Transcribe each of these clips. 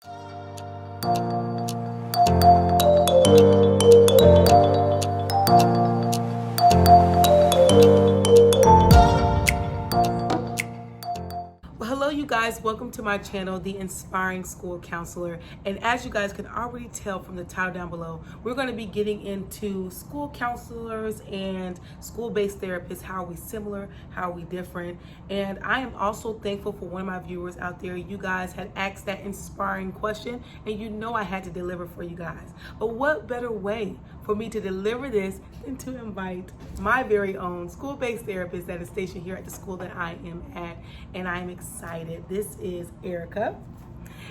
Well, hello you guys, welcome to my channel, The Inspiring School Counselor. And as you guys can already tell from the title down below, we're going to be getting into school counselors and school-based therapists. How are we similar? How are we different? And I am also thankful for one of my viewers out there. You guys had asked that inspiring question, and you know I had to deliver for you guys. But what better way for me to deliver this than to invite my very own school-based therapist that is stationed here at the school that I am at, and I am excited. This is Erica,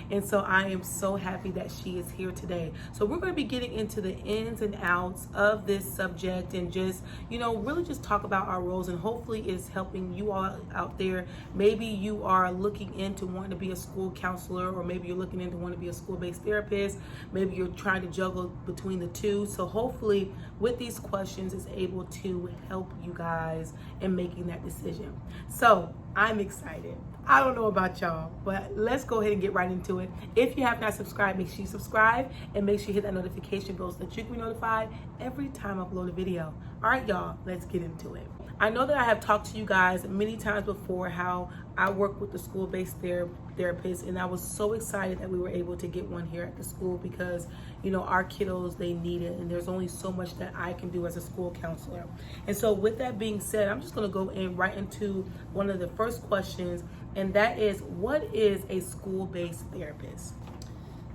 and so I am so happy that she is here today. So we're going to be getting into the ins and outs of this subject and just, really just talk about our roles, and hopefully it's helping you all out there. Maybe you are looking into wanting to be a school counselor, or maybe you're looking into wanting to be a school-based therapist. Maybe you're trying to juggle between the two. So hopefully with these questions it's able to help you guys in making that decision. So I'm excited. I don't know about y'all, but let's go ahead and get right into it. If you have not subscribed, make sure you subscribe and make sure you hit that notification bell so that you can be notified every time I upload a video. All right, y'all, let's get into it. I know that I have talked to you guys many times before how I work with the school-based therapists, and I was so excited that we were able to get one here at the school because, our kiddos, they need it, and there's only so much that I can do as a school counselor. And so with that being said, I'm just going to go right into one of the first questions, and that is, what is a school-based therapist?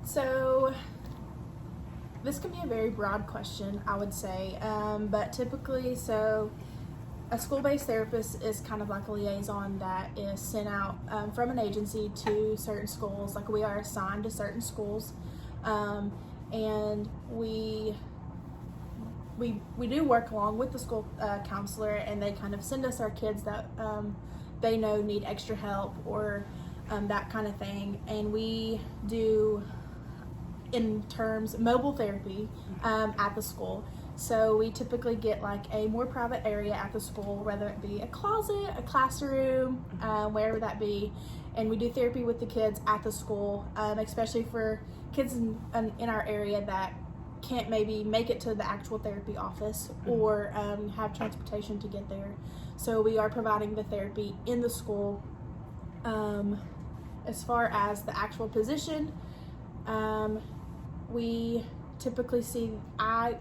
So this can be a very broad question, I would say, but typically, a school-based therapist is kind of like a liaison that is sent out from an agency to certain schools. Like, we are assigned to certain schools, and we do work along with the school counselor, and they kind of send us our kids that they know need extra help or that kind of thing. And we do, in terms, mobile therapy at the school. So we typically get like a more private area at the school, whether it be a closet, a classroom, wherever that be. And we do therapy with the kids at the school, especially for kids in our area that can't maybe make it to the actual therapy office or have transportation to get there. So we are providing the therapy in the school. As far as the actual position, we typically see, I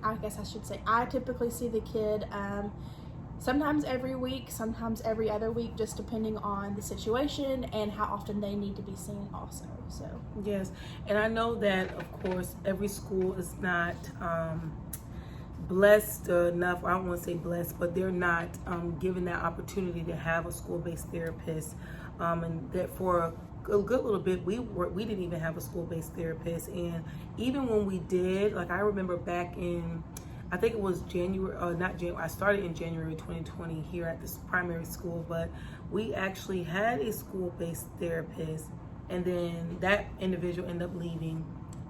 typically see the kid sometimes every week, sometimes every other week, just depending on the situation and how often they need to be seen also. So yes, and I know that of course every school is not blessed enough, or I don't want to say blessed, but they're not given that opportunity to have a school-based therapist, and that for a good little bit we didn't even have a school-based therapist. And even when we did, like, I remember back in, I think it was I started in January 2020 here at this primary school, but we actually had a school-based therapist, and then that individual ended up leaving,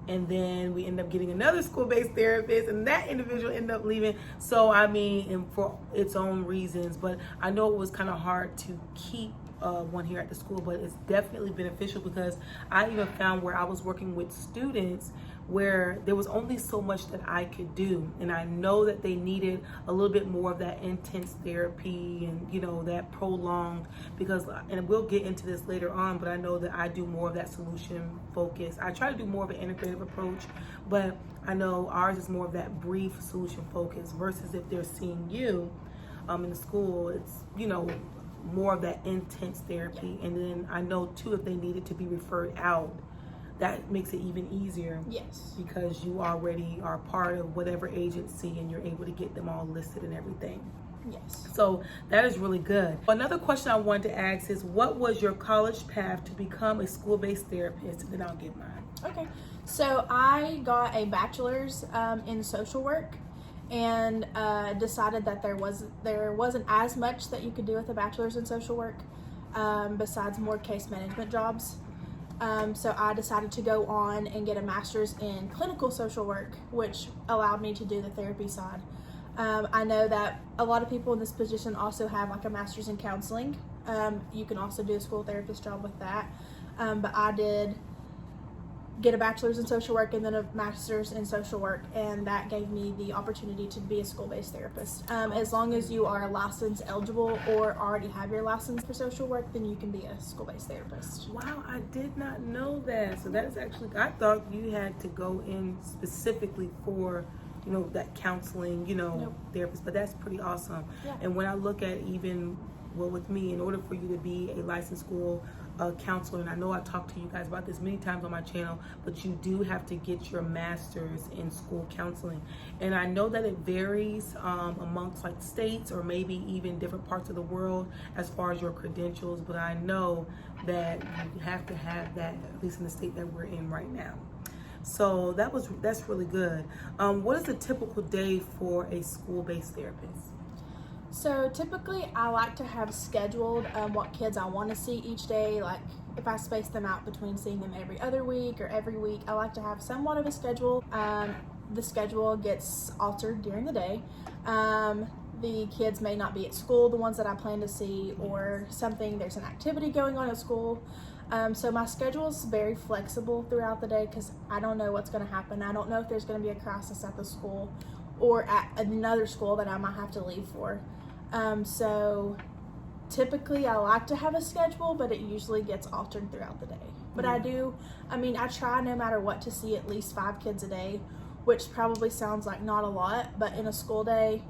and then we ended up getting another school-based therapist, and that individual ended up leaving. So I mean, and for its own reasons, but I know it was kind of hard to keep one here at the school, but it's definitely beneficial because I even found where I was working with students where there was only so much that I could do, and I know that they needed a little bit more of that intense therapy and that prolonged, because, and we'll get into this later on, but I know that I do more of that solution focus. I try to do more of an integrative approach, but I know ours is more of that brief solution focus versus if they're seeing you in the school, it's more of that intense therapy. And then I know too, if they needed to be referred out, that makes it even easier. yes, Because you already are part of whatever agency and you're able to get them all listed and everything. yes. So that is really good. Another question I wanted to ask is, what was your college path to become a school-based therapist? And then I'll get mine. Okay, so I got a bachelor's in social work, and decided that there wasn't as much that you could do with a bachelor's in social work, besides more case management jobs. So I decided to go on and get a master's in clinical social work, which allowed me to do the therapy side. I know that a lot of people in this position also have like a master's in counseling. You can also do a school therapist job with that. But I did get a bachelor's in social work and then a master's in social work, and that gave me the opportunity to be a school-based therapist. As long as you are license eligible or already have your license for social work, then you can be a school-based therapist. Wow, I did not know that. So that is actually, I thought you had to go in specifically for, you know, that counseling, you know, Nope. therapist, but that's pretty awesome. Yeah. And when I look at even, well, with me, in order for you to be a licensed school counselor, and I know I talked to you guys about this many times on my channel, but you do have to get your master's in school counseling. And I know that it varies amongst like states or maybe even different parts of the world as far as your credentials, but I know that you have to have that, at least in the state that we're in right now. So that's really good. What is a typical day for a school-based therapist? So typically I like to have scheduled what kids I want to see each day. Like if I space them out between seeing them every other week or every week, I like to have somewhat of a schedule. The schedule gets altered during the day. The kids may not be at school, the ones that I plan to see, or there's an activity going on at school. So my schedule is very flexible throughout the day because I don't know what's going to happen. I don't know if there's going to be a crisis at the school or at another school that I might have to leave for. So typically I like to have a schedule, but it usually gets altered throughout the day. But I try no matter what to see at least 5 kids a day, which probably sounds like not a lot, but in a school day,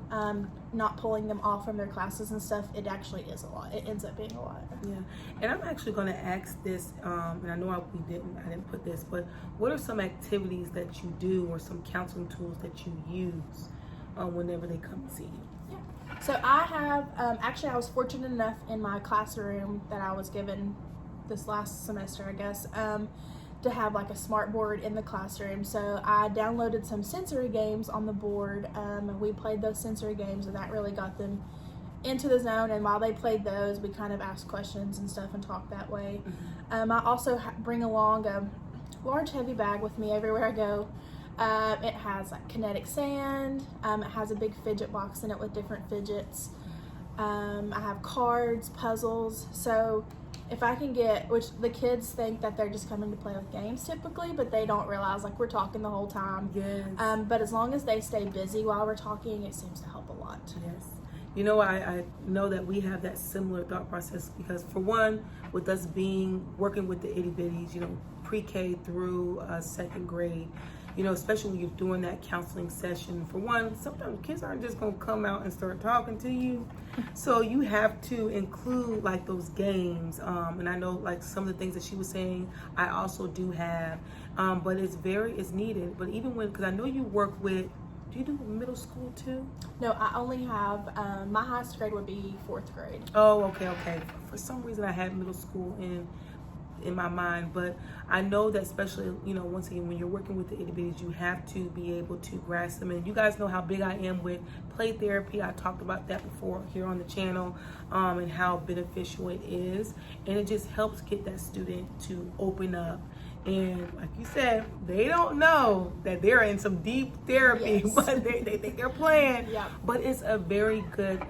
not pulling them off from their classes and stuff, it actually is a lot. It ends up being a lot. Yeah, and I'm actually going to ask this, and I know I didn't put this, but what are some activities that you do or some counseling tools that you use whenever they come to see you? Yeah. So I have, I was fortunate enough in my classroom that I was given this last semester, I guess, to have like a smart board in the classroom. So I downloaded some sensory games on the board, and we played those sensory games, and that really got them into the zone. And while they played those, we kind of asked questions and stuff and talked that way. Mm-hmm. I also bring along a large heavy bag with me everywhere I go. It has like kinetic sand. It has a big fidget box in it with different fidgets. I have cards, puzzles. So if I can which the kids think that they're just coming to play with games typically, but they don't realize like we're talking the whole time. Yes. But as long as they stay busy while we're talking, it seems to help a lot. Yes. You know, I know that we have that similar thought process because for one, with us working with the itty bitties, you know, pre-K through 2nd grade, you know, especially when you're doing that counseling session, for one, sometimes kids aren't just going to come out and start talking to you. So you have to include like those games. And I know like some of the things that she was saying, I also do have, but it's needed. But even because I know you work with, do you do middle school too? No, I only have, my highest grade would be 4th grade. Oh, okay. For some reason I had middle school in my mind, but I know that especially, you know, once again, when you're working with the itty bitties, you have to be able to grasp them. And you guys know how big I am with play therapy. I talked about that before here on the channel, and how beneficial it is. And it just helps get that student to open up. And like you said, they don't know that they're in some deep therapy, yes. but they think they're playing. Yeah. But it's a very good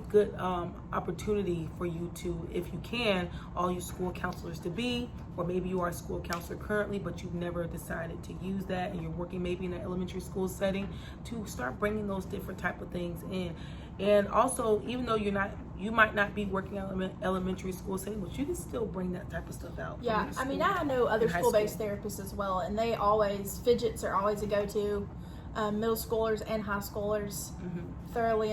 good opportunity for you to, if you can, all you school counselors to be, or maybe you are a school counselor currently, but you've never decided to use that, and you're working maybe in an elementary school setting, to start bringing those different type of things in. And also, even though you might not be working in elementary school setting, but you can still bring that type of stuff out. Yeah, I mean, I know other school-based therapists as well, and fidgets are always a go-to. Middle schoolers and high schoolers thoroughly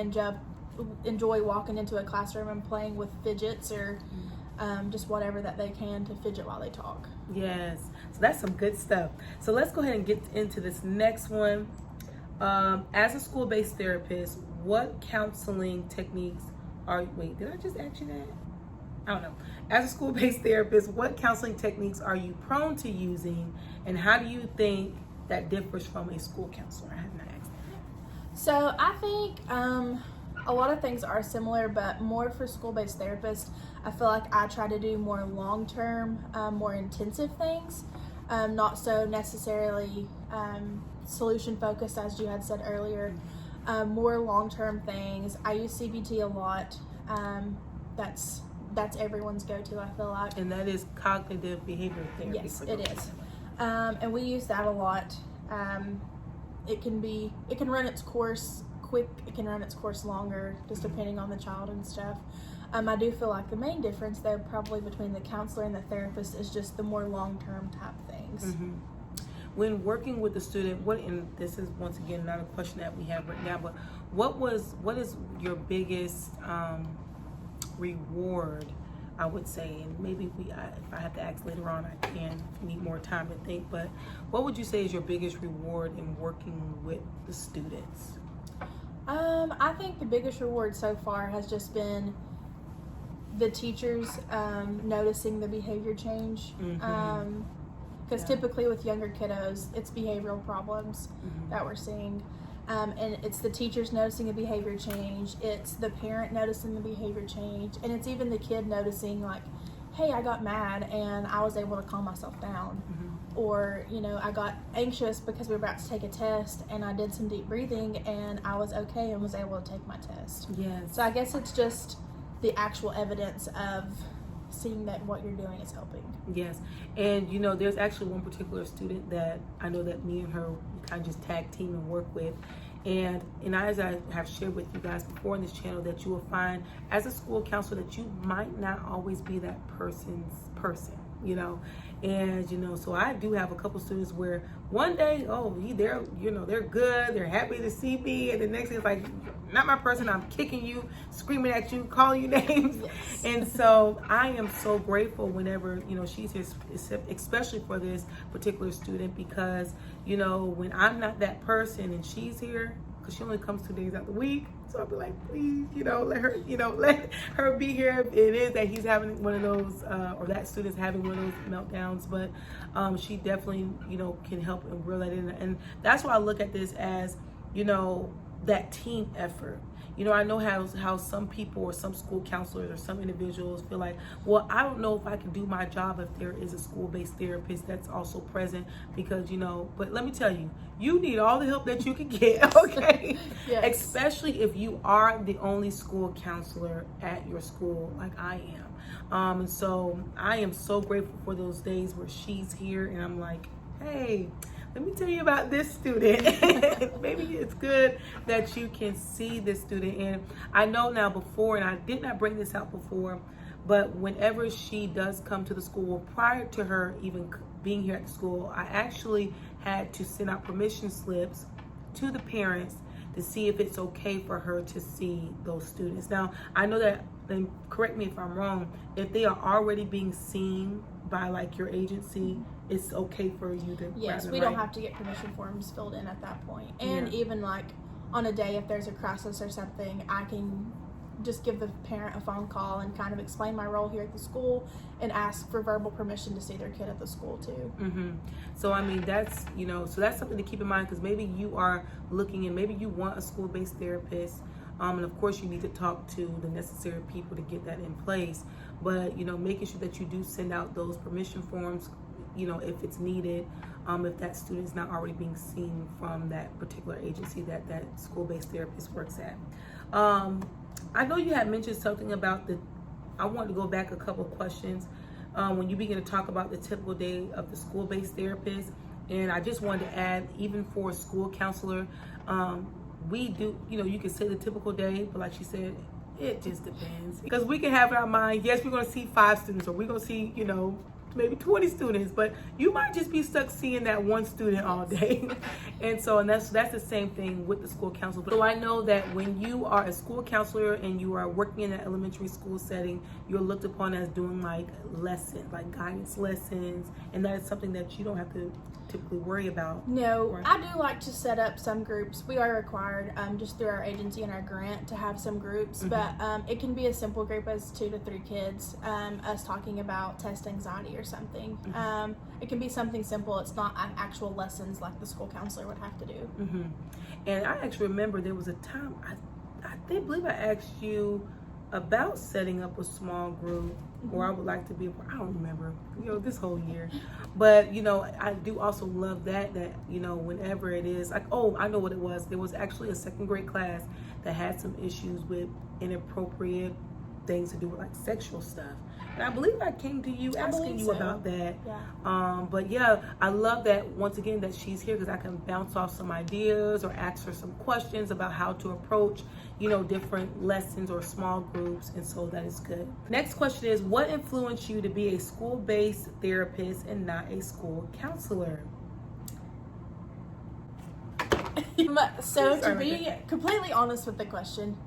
enjoy walking into a classroom and playing with fidgets or just whatever that they can to fidget while they talk. Yes, so that's some good stuff. So let's go ahead and get into this next one. As a school-based therapist, what counseling techniques did I just ask you that? I don't know. As a school-based therapist, what counseling techniques are you prone to using, and how do you think that differs from a school counselor? I have not asked that. So I think a lot of things are similar, but more for school-based therapists, I feel like I try to do more long-term, more intensive things, not so necessarily solution-focused, as you had said earlier. More long-term things. I use CBT a lot. That's everyone's go-to, I feel like. And that is cognitive behavioral therapy. Yes, it is. And we use that a lot. It can run its course quick, it can run its course longer, just depending on the child and stuff. I do feel like the main difference though, probably between the counselor and the therapist, is just the more long-term type things. When working with the student, and this is once again not a question that we have right now, but what is your biggest reward, I would say, and maybe if I have to ask later on, I can need more time to think, but what would you say is your biggest reward in working with the students? I think the biggest reward so far has just been the teachers noticing the behavior change. Because typically with younger kiddos, it's behavioral problems that we're seeing. And it's the teachers noticing a behavior change, it's the parent noticing the behavior change, and it's even the kid noticing, like, hey, I got mad and I was able to calm myself down. Or, I got anxious because we were about to take a test and I did some deep breathing and I was okay and was able to take my test. Yes. So I guess it's just the actual evidence of seeing that what you're doing is helping. Yes. And there's actually one particular student that I know that me and her kind of just tag team and work with. And as I have shared with you guys before in this channel, that you will find as a school counselor that you might not always be that person's person, and so I do have a couple students where one day, they're good, they're happy to see me, and the next thing it's like, not my person, I'm kicking you, screaming at you, calling you names. Yes. And so I am so grateful whenever she's here, especially for this particular student, because when I'm not that person and she's here, because she only comes 2 days out the week, so I'll be like, please, let her be here. It is that he's having one of those, or that student's having one of those meltdowns, but she definitely, can help and reel that in. And that's why I look at this as, that team effort. I know how some people or some school counselors or some individuals feel like, well, I don't know if I can do my job if there is a school-based therapist that's also present, because, but let me tell you, you need all the help that you can get, okay? Yes. Especially if you are the only school counselor at your school, like I am. And so I am so grateful for those days where she's here and I'm like, hey, let me tell you about this student. Maybe it's good that you can see this student. And I know now before, and I did not bring this out before, but whenever she does come to the school, prior to her even being here at the school, I actually had to send out permission slips to the parents to see if it's okay for her to see those students. Now, I know that, and correct me if I'm wrong, if they are already being seen by like your agency, it's okay for you to Yes, we don't have to get permission forms filled in at that point. And even like on a day, if there's a crisis or something, I can just give the parent a phone call and kind of explain my role here at the school and ask for verbal permission to see their kid at the school too. So I mean, that's so that's something to keep in mind, because maybe you are looking and maybe you want a school-based therapist, and of course you need to talk to the necessary people to get that in place. But making sure that you do send out those permission forms, if it's needed, if that student is not already being seen from that particular agency that school-based therapist works at. I know you had mentioned something about I want to go back a couple of questions when you begin to talk about the typical day of the school-based therapist. And I just wanted to add, even for a school counselor, we do, you can say the typical day, but like she said, it just depends. Because we can have in our mind, yes, we're going to see 5 students, or we're going to see, maybe 20 students, but you might just be stuck seeing that one student all day. And that's the same thing with the school counselor. So I know that when you are a school counselor and you are working in an elementary school setting, you're looked upon as doing like lessons, like guidance lessons, and that is something that you don't have to typically worry about. No, I do like to set up some groups. We are required just through our agency and our grant to have some groups, but it can be a simple group as 2 to 3 kids, us talking about test anxiety or something. It can be something simple. It's not actual lessons like the school counselor would have to do. And I actually remember there was a time I believe I asked you about setting up a small group, or I would like to be I don't remember, this whole year. But, I do also love that, whenever it is, like, oh, I know what it was. There was actually a 2nd grade class that had some issues with inappropriate things to do with like sexual stuff. And I believe I came to you asking you about that. Yeah. But yeah, I love that once again that she's here, because I can bounce off some ideas or ask her some questions about how to approach, different lessons or small groups, and so that is good. Next question is, what influenced you to be a school-based therapist and not a school counselor? So to be completely honest with the question,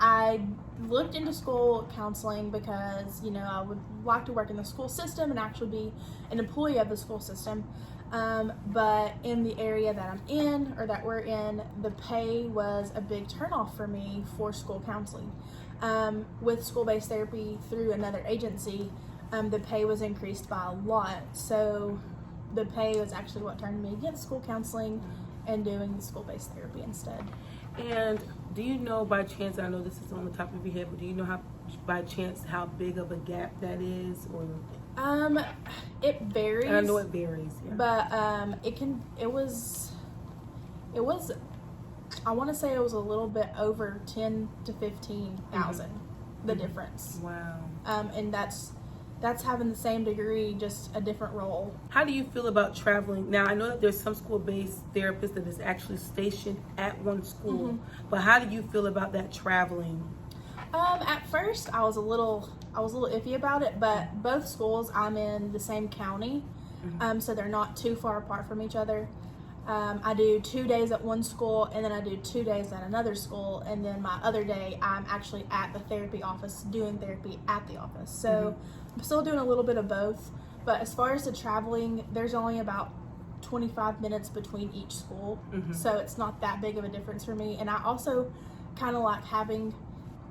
I looked into school counseling because, I would like to work in the school system and actually be an employee of the school system. But in the area that I'm in, or that we're in, the pay was a big turnoff for me for school counseling. With school-based therapy through another agency, the pay was increased by a lot. So the pay was actually what turned me against school counseling and doing the school-based therapy instead. And do you know by chance, I know this is on the top of your head, but do you know by chance how big of a gap that is? Or it varies. And I know it varies, yeah. But it was I want to say it was a little bit over 10 to 15,000 the difference. Wow. And that's having the same degree, just a different role. How do you feel about traveling? Now, I know that there's some school-based therapists that is actually stationed at one school, but how do you feel about that traveling? At first, I was a little iffy about it, but both schools, I'm in the same county, so they're not too far apart from each other. I do 2 days at one school, and then I do 2 days at another school, and then my other day I'm actually at the therapy office doing therapy at the office. So I'm still doing a little bit of both, but as far as the traveling, there's only about 25 minutes between each school, so it's not that big of a difference for me. And I also kind of like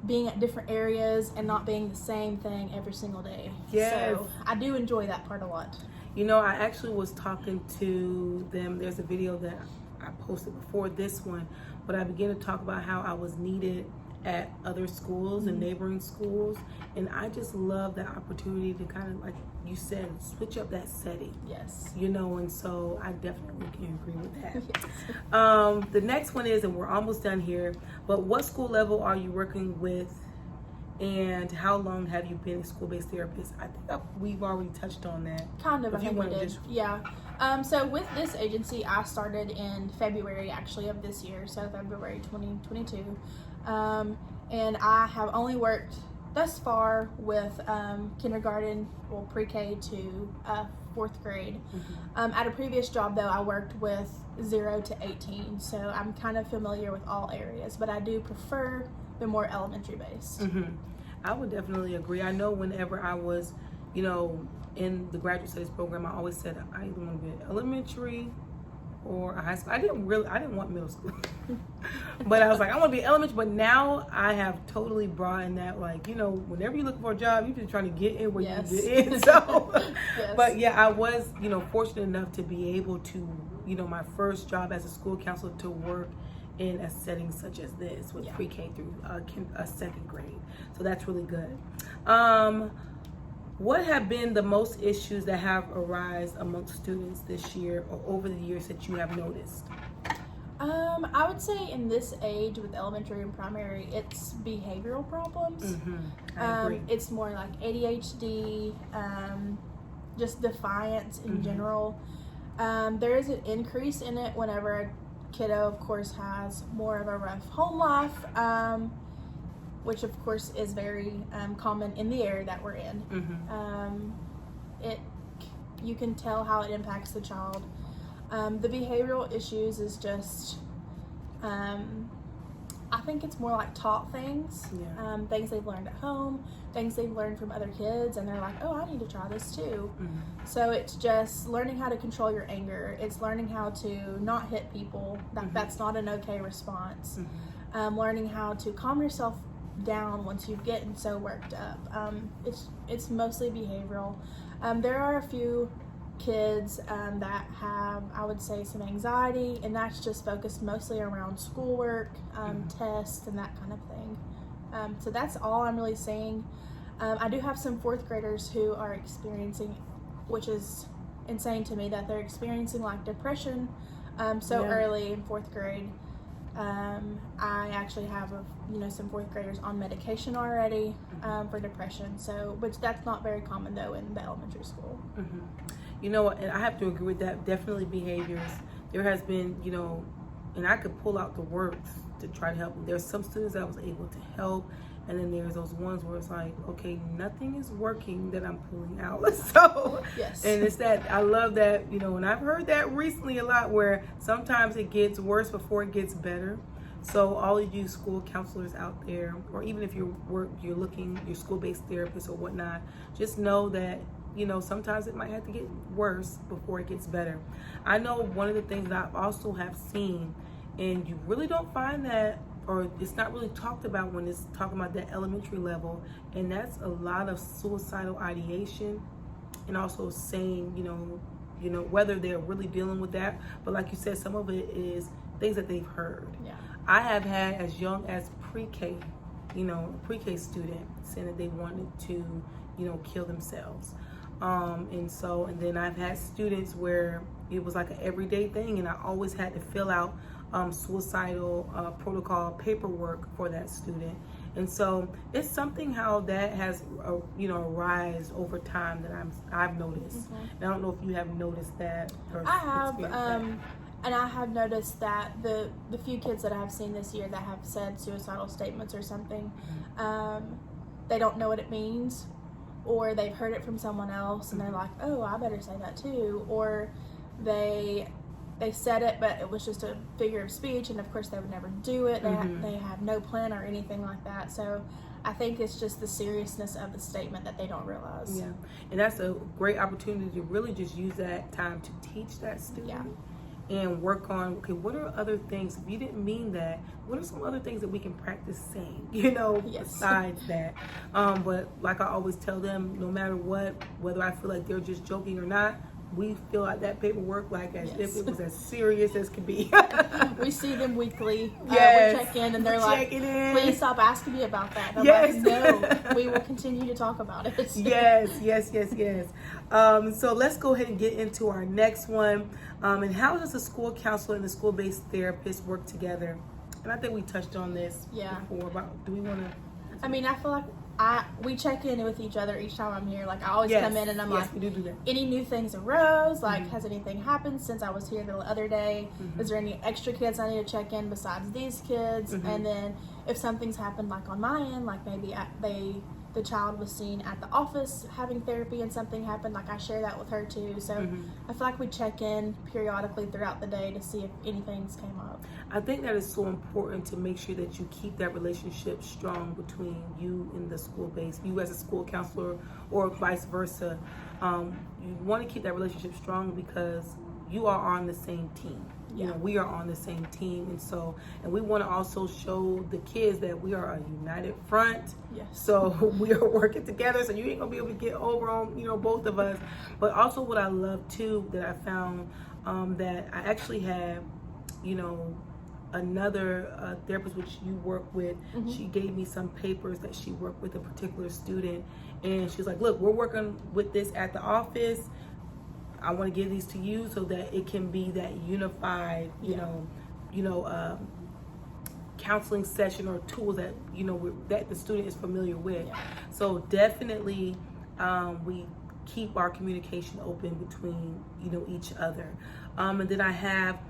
being at different areas and not being the same thing every single day. Yes. So I do enjoy that part a lot. I actually was talking to them. There's a video that I posted before this one, but I began to talk about how I was needed at other schools and neighboring schools, and I just love that opportunity to kind of, like you said, switch up that setting. Yes. And so I definitely can agree with that. Yes. The next one is, and we're almost done here, but what school level are you working with, and how long have you been a school-based therapist? I think we've already touched on that. Kind of, If I you think we wanna did. just- Yeah. So with this agency, I started in February actually of this year, so February 2022. And I have only worked thus far with kindergarten, pre-K to 4th grade. At a previous job though, I worked with 0 to 18, so I'm kind of familiar with all areas, but I do prefer the more elementary based. I would definitely agree. I know whenever I was, in the graduate studies program, I always said I either want to be an elementary or a high school. I didn't want middle school. But I was like, I want to be elementary. But now I have totally broadened that, whenever you're looking for a job, you're just trying to get in where you get in. So, Yes. But yeah, I was, fortunate enough to be able to, my first job as a school counselor, to work in a setting such as this with pre-K through 2nd grade. So that's really good. What have been the most issues that have arisen amongst students this year or over the years that you have noticed? I would say in this age with elementary and primary, it's behavioral problems. I agree. It's more like ADHD, just defiance in general. There is an increase in it whenever a kiddo, of course, has more of a rough home life, which of course is very common in the area that we're in. You can tell how it impacts the child. The behavioral issues is just, I think it's more like taught things, things they've learned at home, things they've learned from other kids, and they're like, oh, I need to try this too. So it's just learning how to control your anger. It's learning how to not hit people. That's not an okay response. Learning how to calm yourself down once you get so worked up. It's mostly behavioral. There are a few kids that have, I would say, some anxiety, and that's just focused mostly around schoolwork, tests, and that kind of thing. So that's all I'm really seeing. I do have some 4th graders who are experiencing, which is insane to me, that they're experiencing like depression so early in 4th grade. I actually have some fourth graders on medication already for depression. So, which that's not very common though in the elementary school. Mm-hmm. You know what, and I have to agree with that. Definitely behaviors. There has been, and I could pull out the works to try to help them. There's some students that I was able to help, and then there's those ones where it's like, okay, nothing is working that I'm pulling out. So, yes. And it's that, I love that, and I've heard that recently a lot, where sometimes it gets worse before it gets better. So all of you school counselors out there, or even if you're looking, your school-based therapists or whatnot, just know that sometimes it might have to get worse before it gets better. I know one of the things that I also have seen, and you really don't find that, or it's not really talked about when it's talking about that elementary level, and that's a lot of suicidal ideation, and also saying, whether they're really dealing with that, but like you said, some of it is things that they've heard. Yeah. I have had as young as pre-K, pre-K student saying that they wanted to, kill themselves. And then I've had students where it was like an everyday thing, and I always had to fill out suicidal protocol paperwork for that student. And so it's something how that has, arise over time that I've noticed. Mm-hmm. And I don't know if you have noticed that. Or I have, experienced that. and I have noticed that the few kids that I have seen this year that have said suicidal statements or something, they don't know what it means, or they've heard it from someone else and they're like, oh, I better say that too, or they said it but it was just a figure of speech, and of course they would never do it. They have no plan or anything like that. So I think it's just the seriousness of the statement that they don't realize. Yeah, and that's a great opportunity to really just use that time to teach that student. Yeah. And work on, okay, what are other things, if you didn't mean that, what are some other things that we can practice saying, Yes. besides that. But like I always tell them, no matter what, whether I feel like they're just joking or not, we fill out that paperwork like as if it was as serious as could be. We see them weekly. Yes. We check in and they're like, please stop asking me about that. And I'm Yes. like, no, we will continue to talk about it. Yes. So let's go ahead and get into our next one. And how does a school counselor and the school-based therapist work together? And I think we touched on this before, but do we want to? I mean, I feel like we check in with each other each time I'm here. Like, I always come in and I'm like, we do that. Any new things arose? Like, has anything happened since I was here the other day? Is there any extra kids I need to check in besides these kids? And then if something's happened, like on my end, like maybe the child was seen at the office having therapy and something happened, like I share that with her too. So I feel like we check in periodically throughout the day to see if anything's came up. I think that is so important to make sure that you keep that relationship strong between you and the school base, you as a school counselor or vice versa. You want to keep that relationship strong because you are on the same team. We are on the same team, and we want to also show the kids that we are a united front. Yes. So we are working together, so you ain't gonna be able to get over on both of us. But also what I love too, that I found that I actually have another therapist which you work with. She gave me some papers that she worked with a particular student, and she's like, look, we're working with this at the office. I want to give these to you so that it can be that unified, counseling session or tools that that the student is familiar with. So definitely, we keep our communication open between each other. And then I have.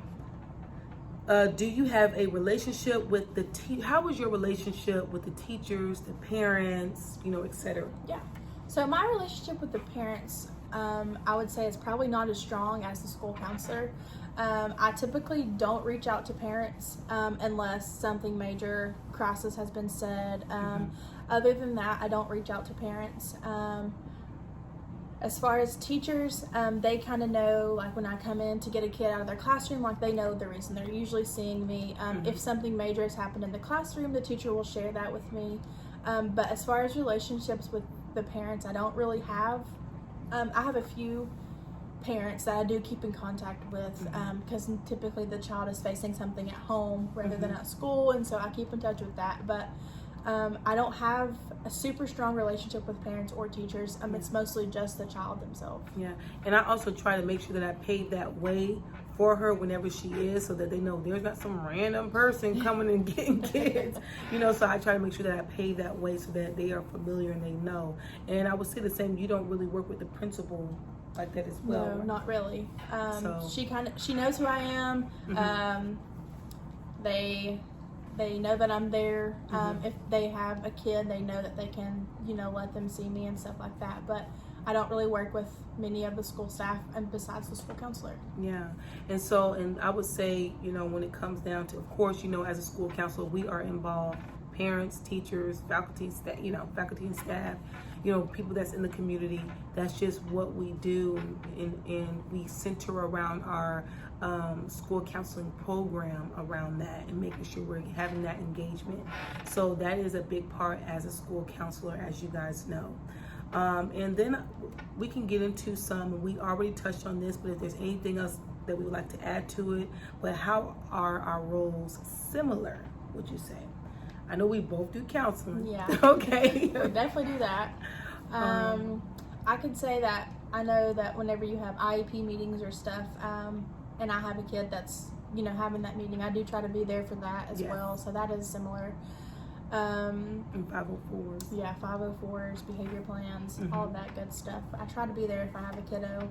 Do you have a relationship with the how is your relationship with the teachers, the parents, etc.? Yeah. So my relationship with the parents, I would say, is probably not as strong as the school counselor. I typically don't reach out to parents unless something major crisis has been said. Other than that, I don't reach out to parents. As far as teachers, they kind of know, like when I come in to get a kid out of their classroom, like they know the reason they're usually seeing me. If something major has happened in the classroom, the teacher will share that with me. But as far as relationships with the parents, I don't really have. I have a few parents that I do keep in contact with because typically the child is facing something at home rather than at school, and so I keep in touch with that. But I don't have a super strong relationship with parents or teachers. It's mostly just the child themselves. Yeah, and I also try to make sure that I pave that way for her whenever she is, so that they know there's not some random person coming and getting kids, you know. So I try to make sure that I pay that way so that they are familiar and they know. And I would say the same, you don't really work with the principal like that as well. No, not really. So. She knows who I am. They know that I'm there. If they have a kid, they know that they can, you know, let them see me and stuff like that. But I don't really work with many of the school staff, and besides the school counselor. Yeah. And I would say, you know, when it comes down to, of course, you know, as a school counselor, we are involved, parents, teachers, faculty, staff, you know, faculty and staff, you know, people that's in the community. That's just what we do, and we center around our school counseling program around that, and making sure we're having that engagement. So that is a big part as a school counselor, as you guys know. And then we can get into some, we already touched on this, but if there's anything else that we would like to add to it, but how are our roles similar, would you say? I know we both do counseling. Yeah. Okay. We definitely do that. I could say that I know that whenever you have IEP meetings or stuff, and I have a kid that's, you know, having that meeting, I do try to be there for that as well. So that is similar. And 504s. Yeah, 504s, behavior plans, all of that good stuff. I try to be there if I have a kiddo.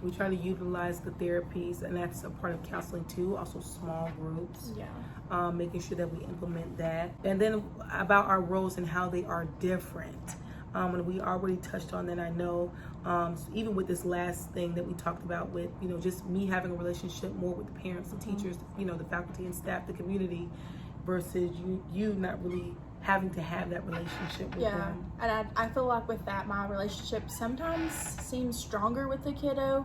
We try to utilize the therapies, and that's a part of counseling too, also small groups. Yeah. Making sure that we implement that. And then about our roles and how they are different. And we already touched on that, I know. Even with this last thing that we talked about with, you know, just me having a relationship more with the parents, the teachers, you know, the faculty and staff, the community, versus you not really having to have that relationship with them. And I feel like with that, my relationship sometimes seems stronger with the kiddo,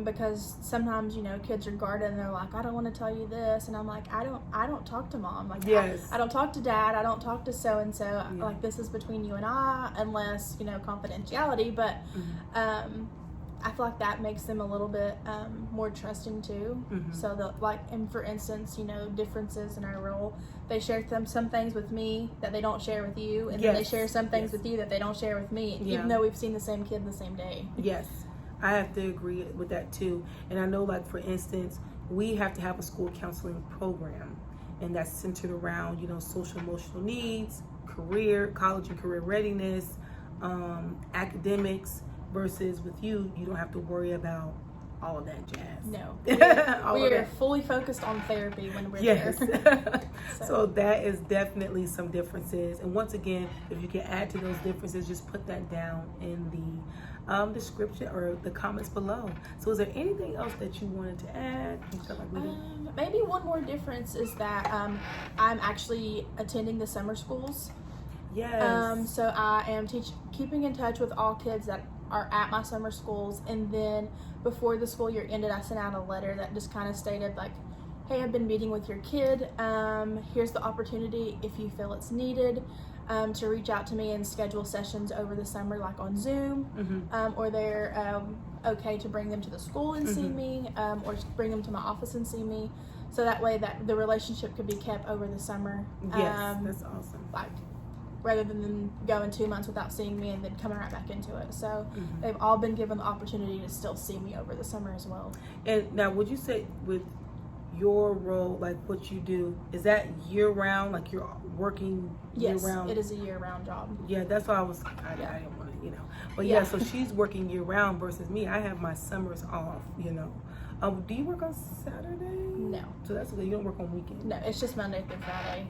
because sometimes, you know, kids are guarded and they're like, I don't want to tell you this, and I'm like, I don't talk to mom, like I don't talk to dad, I don't talk to so and so, like this is between you and I, unless, you know, confidentiality. But I feel like that makes them a little bit more trusting too. So that, like, and for instance, you know, differences in our role, they share some things with me that they don't share with you, and then they share some things with you that they don't share with me, even though we've seen the same kid the same day. Yes, I have to agree with that too. And I know, like, for instance, we have to have a school counseling program, and that's centered around, you know, social emotional needs, college and career readiness, academics. Versus with you don't have to worry about all of that jazz. No. We are fully focused on therapy when we're there. So that is definitely some differences. And once again, if you can add to those differences, just put that down in the description or the comments below. So is there anything else that you wanted to add? Maybe one more difference is that I'm actually attending the summer schools. Yes. So I am keeping in touch with all kids that are at my summer schools, and then before the school year ended, I sent out a letter that just kind of stated, like, hey, I've been meeting with your kid, here's the opportunity, if you feel it's needed, to reach out to me and schedule sessions over the summer, like on Zoom, or they're okay to bring them to the school and see me, or bring them to my office and see me, so that way that the relationship could be kept over the summer. Yes, that's awesome. Like, rather than them going 2 months without seeing me and then coming right back into it. So they've all been given the opportunity to still see me over the summer as well. And now, would you say with your role, like what you do, is that year-round, like you're working year-round? Yes, it is a year-round job. Yeah, that's why I didn't want to, you know. But so she's working year-round versus me. I have my summers off, you know. Do you work on Saturday? No. So that's okay. You don't work on weekends? No, it's just Monday through Friday.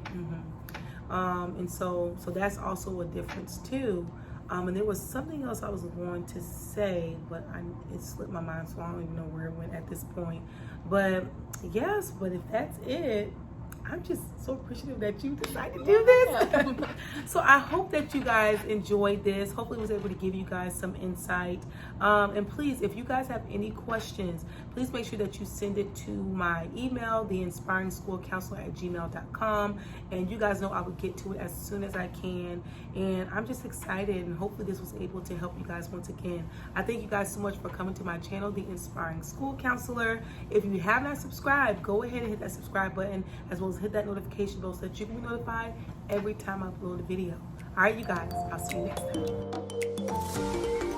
And so that's also a difference too. And there was something else I was going to say, but it slipped my mind, so I don't even know where it went at this point. But yes, but if that's it, I'm just so appreciative that you decided to do this. So I hope that you guys enjoyed this. Hopefully I was able to give you guys some insight. And please, if you guys have any questions, please make sure that you send it to my email, theinspiringschoolcounselor@gmail.com. And you guys know I will get to it as soon as I can. And I'm just excited, and hopefully this was able to help you guys once again. I thank you guys so much for coming to my channel, The Inspiring School Counselor. If you have not subscribed, go ahead and hit that subscribe button, as well as hit that notification bell so that you can be notified every time I upload a video. All right, you guys, I'll see you next time.